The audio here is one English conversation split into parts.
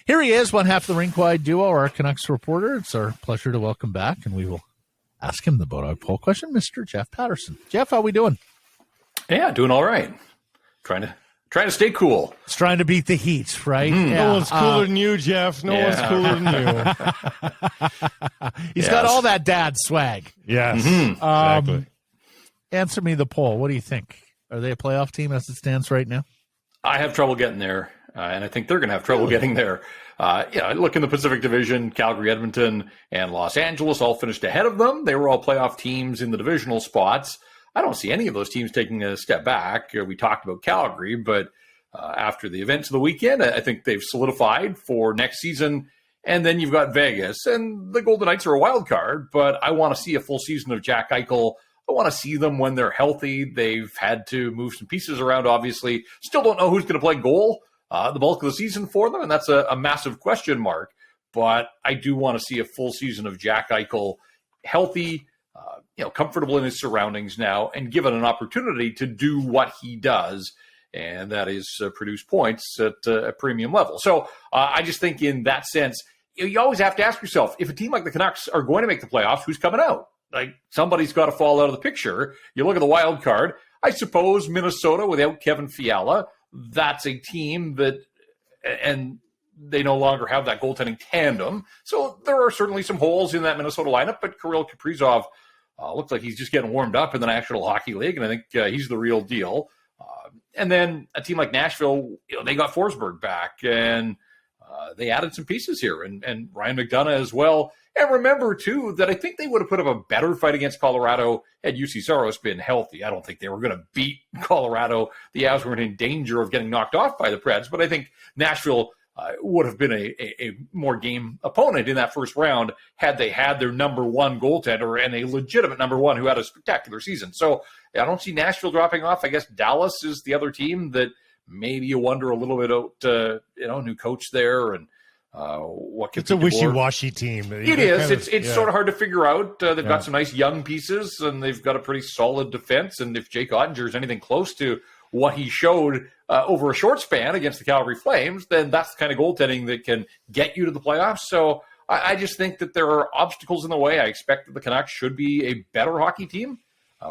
Here he is, one half of the Rink-Wide duo, our Canucks reporter. It's our pleasure to welcome back, and we will ask him the Bodog poll question, Mr. Jeff Paterson. Jeff, how we doing? Yeah, doing all right. Trying to stay cool. It's trying to beat the heat, right? Mm-hmm. Yeah. No one's cooler than you, Jeff. No one's cooler than you. He's got all that dad swag. Yes, exactly. Answer me the poll. What do you think? Are they a playoff team as it stands right now? I have trouble getting there, and I think they're going to have trouble getting there. Look in the Pacific Division, Calgary, Edmonton, and Los Angeles all finished ahead of them. They were all playoff teams in the divisional spots. I don't see any of those teams taking a step back. We talked about Calgary, but after the events of the weekend, I think they've solidified for next season. And then you've got Vegas, and the Golden Knights are a wild card, but I want to see a full season of Jack Eichel. I want to see them when they're healthy. They've had to move some pieces around, obviously. Still don't know who's going to play goal the bulk of the season for them, and that's a massive question mark. But I do want to see a full season of Jack Eichel healthy, comfortable in his surroundings now, and given an opportunity to do what he does, and that is produce points at a premium level. So I just think in that sense, you always have to ask yourself, if a team like the Canucks are going to make the playoffs, who's coming out? Like, somebody's got to fall out of the picture. You look at the wild card. I suppose Minnesota without Kevin Fiala, that's a team that, and they no longer have that goaltending tandem. So there are certainly some holes in that Minnesota lineup, but Kirill Kaprizov looks like he's just getting warmed up in the National Hockey League, and I think he's the real deal. And then a team like Nashville, they got Forsberg back, and they added some pieces here, and Ryan McDonough as well. And remember, too, that I think they would have put up a better fight against Colorado had UC Soros been healthy. I don't think they were going to beat Colorado. The Avs weren't in danger of getting knocked off by the Preds, but I think Nashville would have been a more game opponent in that first round had they had their number one goaltender and a legitimate number one who had a spectacular season. So I don't see Nashville dropping off. I guess Dallas is the other team that maybe you wonder a little bit about, new coach there and what can it's a wishy-washy team. It is. It's sort of hard to figure out. They've got some nice young pieces, and they've got a pretty solid defense. And if Jake Ottinger is anything close to what he showed over a short span against the Calgary Flames, then that's the kind of goaltending that can get you to the playoffs. So I just think that there are obstacles in the way. I expect that the Canucks should be a better hockey team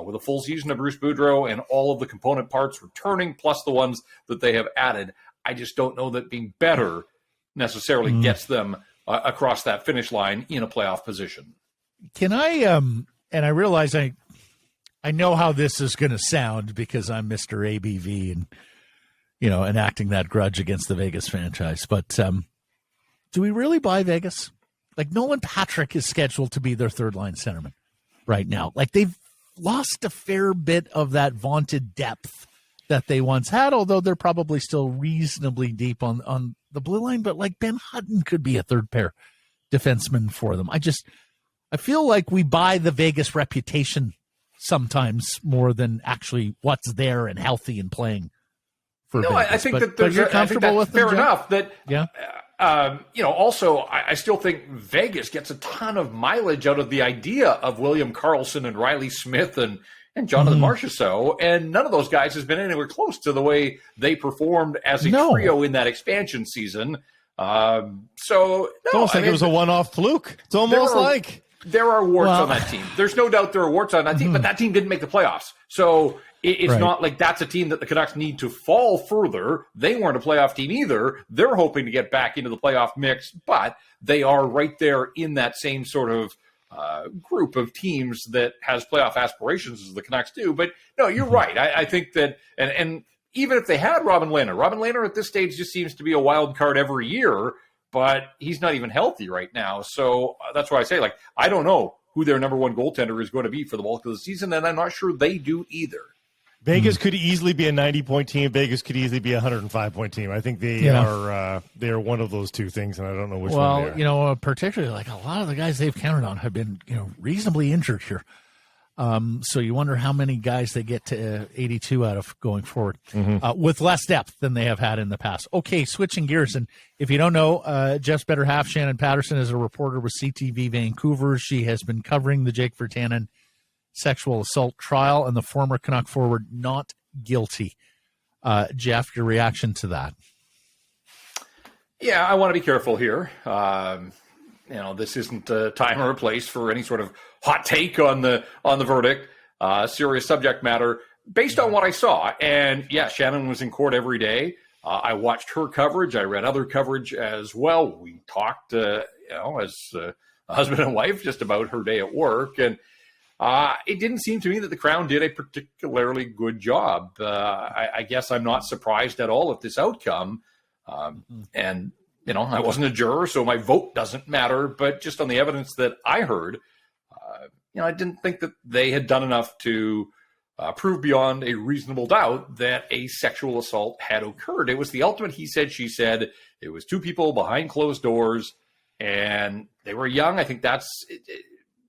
with a full season of Bruce Boudreau and all of the component parts returning, plus the ones that they have added. I just don't know that being better necessarily gets them across that finish line in a playoff position. Can I, and I realize I know how this is going to sound because I'm Mr. ABV and, enacting that grudge against the Vegas franchise. But do we really buy Vegas? Like, Nolan Patrick is scheduled to be their third-line centerman right now. Like, they've lost a fair bit of that vaunted depth that they once had, although they're probably still reasonably deep on the blue line. But, like, Ben Hutton could be a third-pair defenseman for them. I feel like we buy the Vegas reputation sometimes more than actually what's there and healthy and playing for Vegas. I think that you're comfortable with fair them, enough. That yeah. Also, I still think Vegas gets a ton of mileage out of the idea of William Karlsson and Riley Smith and Jonathan Marchessault, and none of those guys has been anywhere close to the way they performed as a trio in that expansion season. It's almost like it was a one-off fluke. It's almost like there are warts on that team. There's no doubt there are warts on that team, but that team didn't make the playoffs. So it's not like that's a team that the Canucks need to fall further. They weren't a playoff team either. They're hoping to get back into the playoff mix, but they are right there in that same sort of group of teams that has playoff aspirations as the Canucks do. But no, you're right. I think that, and even if they had Robin Lehner at this stage just seems to be a wild card every year, but he's not even healthy right now. So that's why I say, like, I don't know who their number one goaltender is going to be for the bulk of the season, and I'm not sure they do either. Vegas could easily be a 90-point team. Vegas could easily be a 105-point team. I think they are one of those two things, and I don't know which one they are. Particularly, like, a lot of the guys they've counted on have been, reasonably injured here. So you wonder how many guys they get to 82 out of going forward with less depth than they have had in the past. Okay, switching gears. And if you don't know, Jeff's better half, Shannon Paterson, is a reporter with CTV Vancouver. She has been covering the Jake Virtanen sexual assault trial and the former Canuck forward not guilty. Jeff, your reaction to that? Yeah, I want to be careful here. This isn't a time or a place for any sort of hot take on the verdict. Serious subject matter based on what I saw. And yeah, Shannon was in court every day. I watched her coverage. I read other coverage as well. We talked, as a husband and wife, just about her day at work. And it didn't seem to me that the Crown did a particularly good job. I guess I'm not surprised at all at this outcome. And, I wasn't a juror, so my vote doesn't matter. But just on the evidence that I heard, I didn't think that they had done enough to prove beyond a reasonable doubt that a sexual assault had occurred. It was the ultimate he said, she said. It was two people behind closed doors, and they were young. I think that's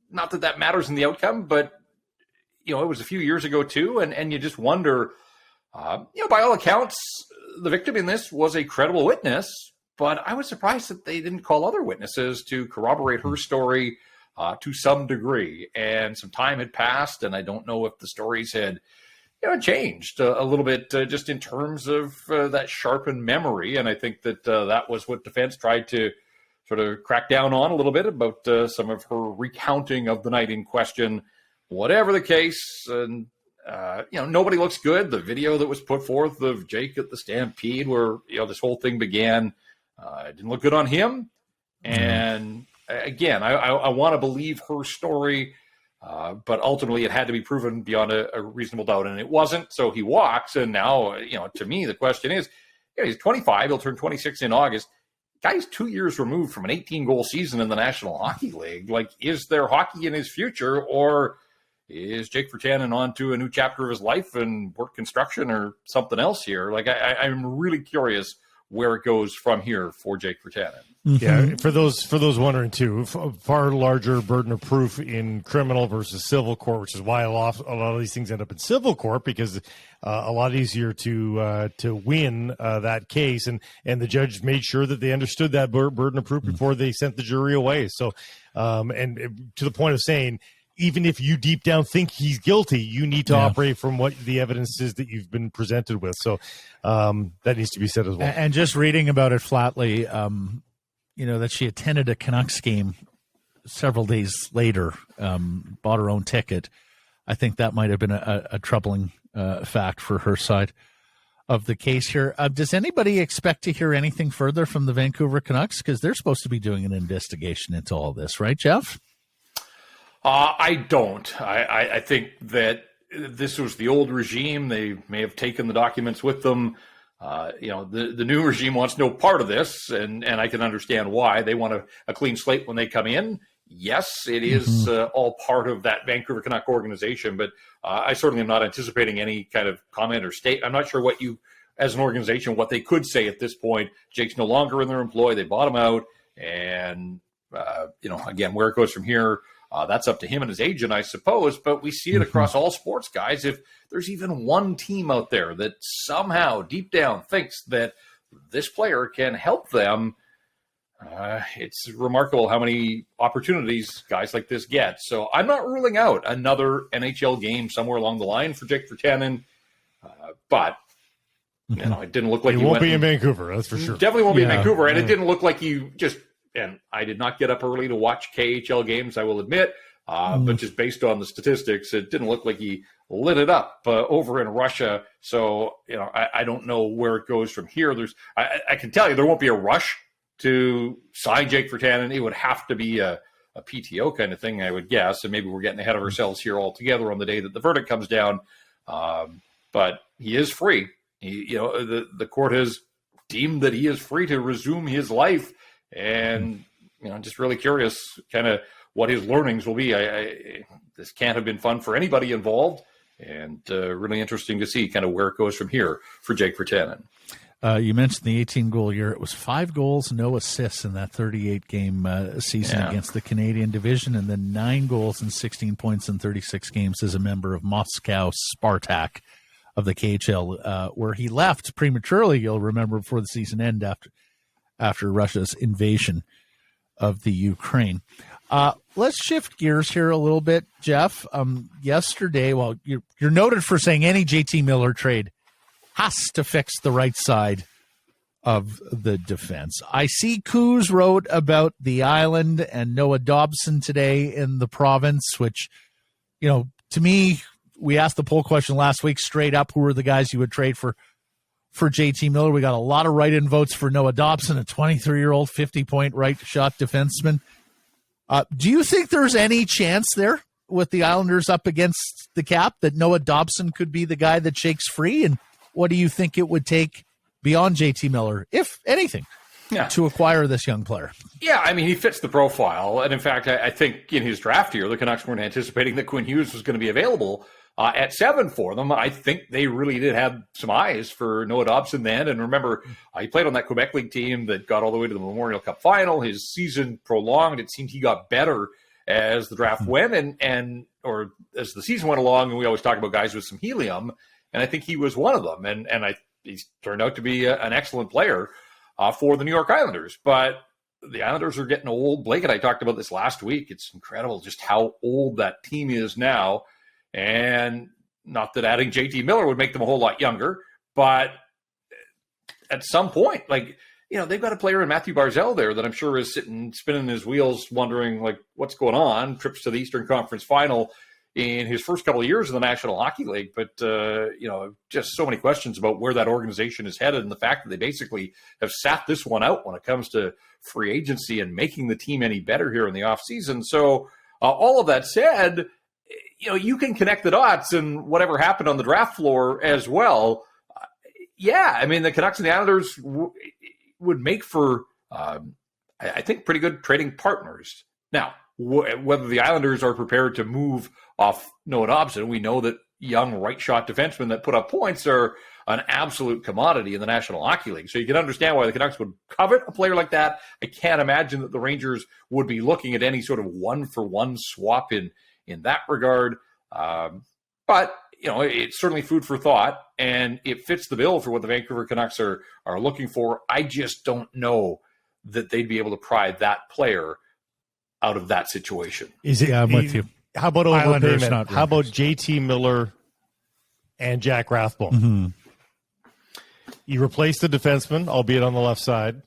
not that matters in the outcome, but, it was a few years ago too. And you just wonder, by all accounts, the victim in this was a credible witness, but I was surprised that they didn't call other witnesses to corroborate her story to some degree. And some time had passed, and I don't know if the stories had changed a little bit just in terms of that sharpened memory. And I think that that was what defense tried to sort of crack down on a little bit about some of her recounting of the night in question. Whatever the case, and nobody looks good. The video that was put forth of Jake at the Stampede, where this whole thing began, didn't look good on him. And again, I want to believe her story, but ultimately it had to be proven beyond a reasonable doubt, and it wasn't. So he walks, and now, to me, the question is, he's 25. He'll turn 26 in August. Guy's 2 years removed from an 18-goal season in the National Hockey League. Like, is there hockey in his future, or is Jake Virtanen on to a new chapter of his life and work construction or something else here? Like, I'm really curious where it goes from here for Jake Virtanen. Yeah, for those wondering too, far larger burden of proof in criminal versus civil court, which is why a lot of these things end up in civil court, because a lot easier to win that case, and the judge made sure that they understood that burden of proof before they sent the jury away. So, and to the point of saying, even if you deep down think he's guilty, you need to operate from what the evidence is that you've been presented with. So that needs to be said as well. And just reading about it flatly, that she attended a Canucks game several days later, bought her own ticket. I think that might have been a troubling fact for her side of the case here. Does anybody expect to hear anything further from the Vancouver Canucks? Because they're supposed to be doing an investigation into all this, right, Jeff? I don't. I think that this was the old regime. They may have taken the documents with them. The new regime wants no part of this, and I can understand why. They want a clean slate when they come in. Yes, it is all part of that Vancouver Canuck organization, but I certainly am not anticipating any kind of comment or state. I'm not sure what you, as an organization, what they could say at this point. Jake's no longer in their employ. They bought him out, and, again, where it goes from here, that's up to him and his agent, I suppose, but we see it across all sports, guys. If there's even one team out there that somehow deep down thinks that this player can help them, it's remarkable how many opportunities guys like this get. So I'm not ruling out another NHL game somewhere along the line for Jake Virtanen, but it didn't look like he won't be in Vancouver, that's for sure. Definitely won't be in Vancouver, and it didn't look like he just... And I did not get up early to watch KHL games, I will admit. But just based on the statistics, it didn't look like he lit it up over in Russia. So, I don't know where it goes from here. I can tell you there won't be a rush to sign Jake Virtanen. It would have to be a PTO kind of thing, I would guess. And maybe we're getting ahead of ourselves here altogether on the day that the verdict comes down. But he is free. The court has deemed that he is free to resume his life. And, just really curious kind of what his learnings will be. This can't have been fun for anybody involved, and really interesting to see kind of where it goes from here for Jake Virtanen. You mentioned the 18-goal year. It was 5 goals, no assists in that 38-game season against the Canadian division, and then 9 goals and 16 points in 36 games as a member of Moscow Spartak of the KHL, where he left prematurely, you'll remember, before the season ended after Russia's invasion of the Ukraine. Let's shift gears here a little bit, Jeff. Yesterday, you're noted for saying any JT Miller trade has to fix the right side of the defense. I see Coos wrote about the Island and Noah Dobson today in the Province, which, to me, we asked the poll question last week straight up, who were the guys you would trade for JT Miller. We got a lot of write-in votes for Noah Dobson, a 23-year-old 50-point right-shot defenseman. Do you think there's any chance there with the Islanders up against the cap that Noah Dobson could be the guy that shakes free? And what do you think it would take beyond JT Miller, if anything, to acquire this young player? Yeah, I mean, he fits the profile. And in fact, I think in his draft year, the Canucks weren't anticipating that Quinn Hughes was going to be available at 7 for them. I think they really did have some eyes for Noah Dobson then. And remember, he played on that Quebec League team that got all the way to the Memorial Cup final. His season prolonged. It seemed he got better as the draft went or as the season went along. And we always talk about guys with some helium. And I think he was one of them. And he's turned out to be an excellent player for the New York Islanders. But the Islanders are getting old. Blake and I talked about this last week. It's incredible just how old that team is now. And not that adding JT Miller would make them a whole lot younger, but at some point, they've got a player in Matthew Barzal there that I'm sure is sitting, spinning his wheels, wondering, what's going on. Trips to the Eastern Conference Final in his first couple of years in the National Hockey League. But, just so many questions about where that organization is headed and the fact that they basically have sat this one out when it comes to free agency and making the team any better here in the offseason. So all of that said, you can connect the dots and whatever happened on the draft floor as well. The Canucks and the Islanders would make for, I think, pretty good trading partners. Now, whether the Islanders are prepared to move off Noah Dobson, we know that young right-shot defensemen that put up points are an absolute commodity in the National Hockey League. So you can understand why the Canucks would covet a player like that. I can't imagine that the Rangers would be looking at any sort of one-for-one swap in that regard. But, it's certainly food for thought, and it fits the bill for what the Vancouver Canucks are looking for. I just don't know that they'd be able to pry that player out of that situation. I'm with you. How about overpayment? How about JT Miller and Jack Rathbone? Mm-hmm. You replace the defenseman, albeit on the left side.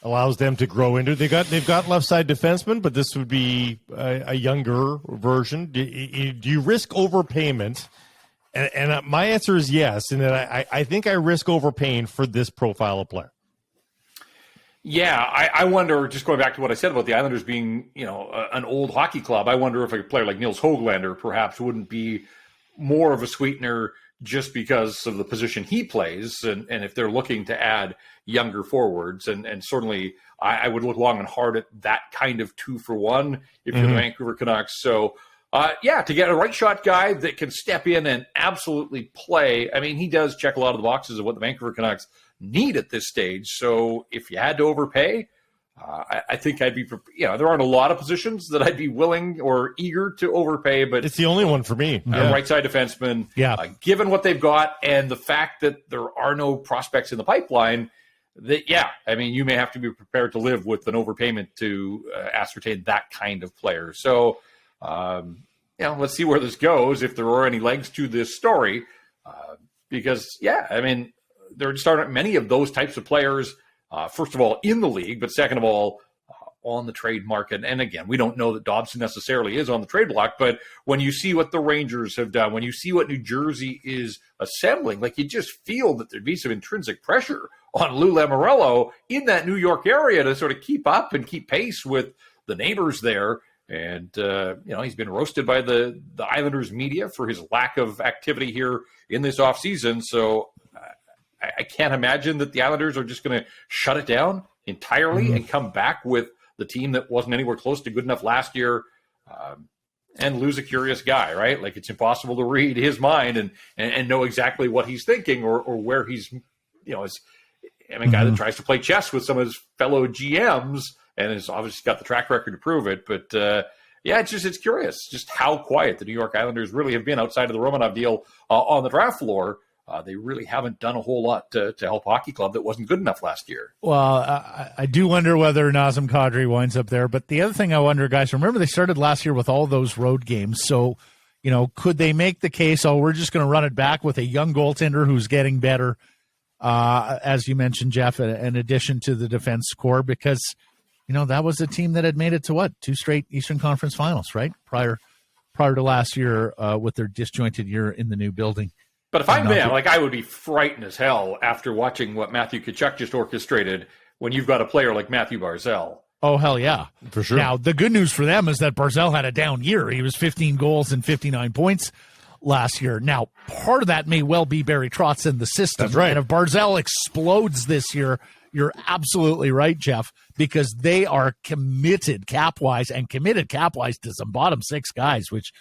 Allows them to grow into. They've got left side defensemen, but this would be a younger version. Do you risk overpayment? And my answer is yes. And then I think I risk overpaying for this profile of player. Yeah, I wonder, just going back to what I said about the Islanders being, an old hockey club, I wonder if a player like Nils Höglander perhaps wouldn't be more of a sweetener just because of the position he plays, and if they're looking to add younger forwards, and certainly I would look long and hard at that kind of 2-for-1 if you're the Vancouver Canucks. So, to get a right shot guy that can step in and absolutely play. I mean, he does check a lot of the boxes of what the Vancouver Canucks need at this stage. So if you had to overpay, I think I'd be, there aren't a lot of positions that I'd be willing or eager to overpay, but it's the only one for me. Right side defenseman, given what they've got and the fact that there are no prospects in the pipeline, that, you may have to be prepared to live with an overpayment to ascertain that kind of player. So, let's see where this goes, if there are any legs to this story, because, there just aren't many of those types of players, first of all, in the league, but second of all, on the trade market. And again, we don't know that Dobson necessarily is on the trade block, but when you see what the Rangers have done, when you see what New Jersey is assembling, you just feel that there'd be some intrinsic pressure on Lou Lamoriello in that New York area to sort of keep up and keep pace with the neighbors there. And, he's been roasted by the Islanders media for his lack of activity here in this offseason. So I can't imagine that the Islanders are just going to shut it down entirely and come back with the team that wasn't anywhere close to good enough last year and lose a curious guy, right? It's impossible to read his mind and know exactly what he's thinking or where he's, a guy that tries to play chess with some of his fellow GMs and has obviously got the track record to prove it. But, it's curious just how quiet the New York Islanders really have been outside of the Romanov deal on the draft floor. They really haven't done a whole lot to help Hockey Club that wasn't good enough last year. Well, I do wonder whether Nazem Kadri winds up there. But the other thing I wonder, guys, remember they started last year with all those road games. So, could they make the case, we're just going to run it back with a young goaltender who's getting better as you mentioned, Jeff, in addition to the defense core, because, that was a team that had made it to 2 straight Eastern Conference finals, right? Prior to last year with their disjointed year in the new building. But if I'm them, I would be frightened as hell after watching what Matthew Tkachuk just orchestrated when you've got a player like Matthew Barzal. Oh, hell yeah. For sure. Now, the good news for them is that Barzal had a down year. He was 15 goals and 59 points last year. Now, part of that may well be Barry Trotz in the system. That's right. And if Barzal explodes this year, you're absolutely right, Jeff, because they are committed cap-wise to some bottom 6 guys, which,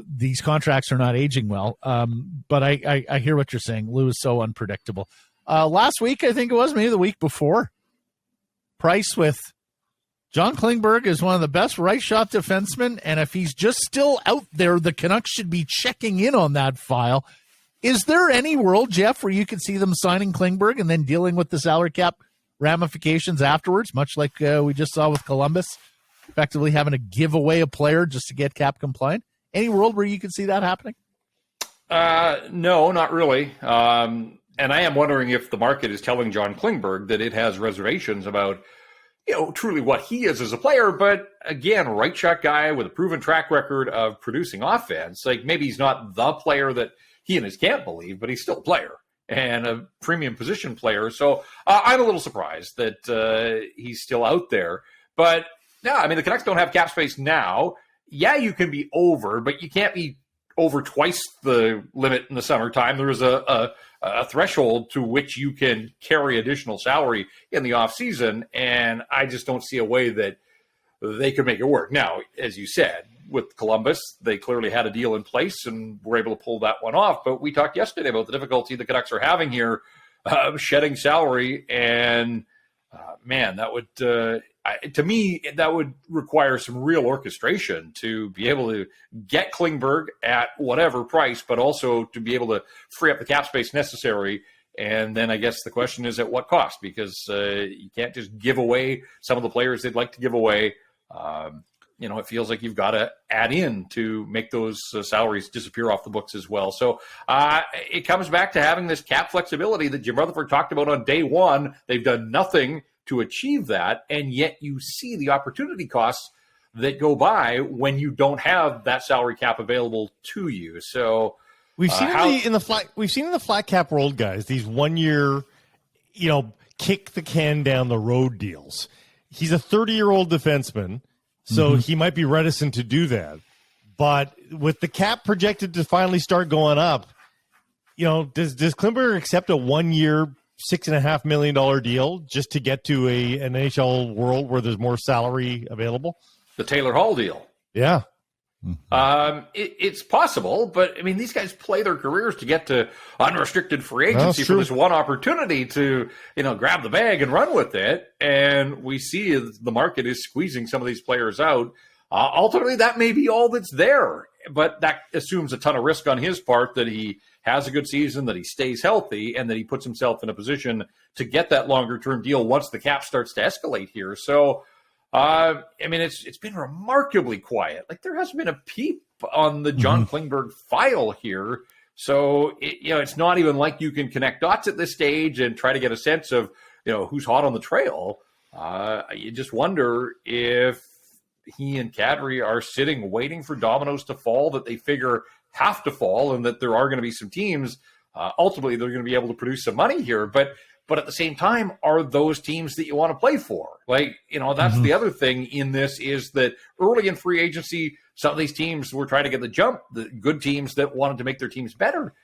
these contracts are not aging well. But I hear what you're saying. Lou is so unpredictable. Last week, I think it was, maybe the week before, Price with John Klingberg is one of the best right shot defensemen, and if he's just still out there, the Canucks should be checking in on that file. Is there any world, Jeff, where you could see them signing Klingberg and then dealing with the salary cap ramifications afterwards, much like we just saw with Columbus, effectively having to give away a player just to get cap compliant? Any world where you could see that happening? No, not really. And I am wondering if the market is telling John Klingberg that it has reservations about, truly what he is as a player. But again, right shot guy with a proven track record of producing offense. Like, maybe he's not the player that he and his camp believe, but he's still a player and a premium position player. So I'm a little surprised that he's still out there. But yeah, the Canucks don't have cap space now. Yeah, you can be over, but you can't be over twice the limit in the summertime. There is a threshold to which you can carry additional salary in the offseason, and I just don't see a way that they could make it work. Now, as you said, with Columbus, they clearly had a deal in place and were able to pull that one off, but we talked yesterday about the difficulty the Canucks are having here shedding salary, and man, that would to me, that would require some real orchestration to be able to get Klingberg at whatever price, but also to be able to free up the cap space necessary. And then I guess the question is at what cost, because you can't just give away some of the players they'd like to give away. It feels like you've got to add in to make those salaries disappear off the books as well. So it comes back to having this cap flexibility that Jim Rutherford talked about on day one. They've done nothing to achieve that, and yet you see the opportunity costs that go by when you don't have that salary cap available to you. So we've seen in the flat cap world, guys, these 1 year, kick the can down the road deals. He's a 30-year-old defenseman, so he might be reticent to do that. But with the cap projected to finally start going up, does Klingberg accept a 1 year, $6.5 million deal just to get to an NHL world where there's more salary available? The Taylor Hall deal. Yeah. It's possible, but these guys play their careers to get to unrestricted free agency for this one opportunity to, grab the bag and run with it. And we see the market is squeezing some of these players out. Ultimately, that may be all that's there, but that assumes a ton of risk on his part that he has a good season, that he stays healthy, and that he puts himself in a position to get that longer-term deal once the cap starts to escalate here. So, it's been remarkably quiet. Like, there hasn't been a peep on the John Klingberg file here. So, it's not even like you can connect dots at this stage and try to get a sense of, who's hot on the trail. You just wonder if he and Kadri are sitting waiting for dominoes to fall that they figure have to fall, and that there are going to be some teams ultimately they're going to be able to produce some money here. But at the same time, are those teams that you want to play for? Like, that's the other thing in this, is that early in free agency, some of these teams were trying to get the jump, the good teams that wanted to make their teams better.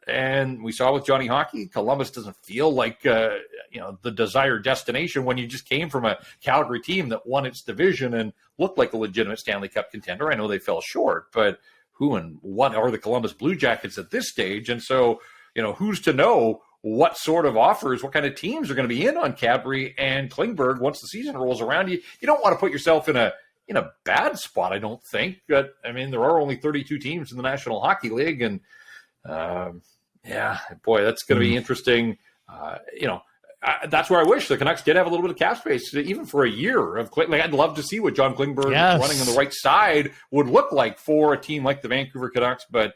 And we saw with Johnny Hockey, Columbus doesn't feel like, the desired destination when you just came from a Calgary team that won its division and looked like a legitimate Stanley Cup contender. I know they fell short, but who and what are the Columbus Blue Jackets at this stage? And so, who's to know what sort of offers, what kind of teams are going to be in on Kadri and Klingberg once the season rolls around? You don't want to put yourself in a bad spot, I don't think. But, there are only 32 teams in the National Hockey League, and that's going to be interesting. That's where I wish the Canucks did have a little bit of cap space, even for a year. I'd love to see what John Klingberg running on the right side would look like for a team like the Vancouver Canucks. But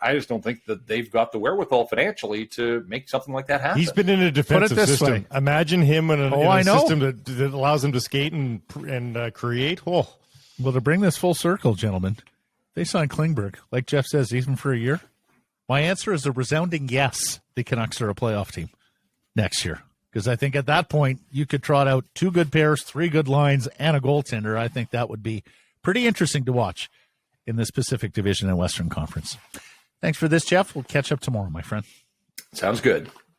I just don't think that they've got the wherewithal financially to make something like that happen. He's been in a defensive system. Way. Imagine him in a system that allows him to skate and create. Oh. Well, to bring this full circle, gentlemen, they signed Klingberg, like Jeff says, even for a year. My answer is a resounding yes. The Canucks are a playoff team next year. Because I think at that point, you could trot out 2 good pairs, 3 good lines, and a goaltender. I think that would be pretty interesting to watch in this Pacific Division and Western Conference. Thanks for this, Jeff. We'll catch up tomorrow, my friend. Sounds good.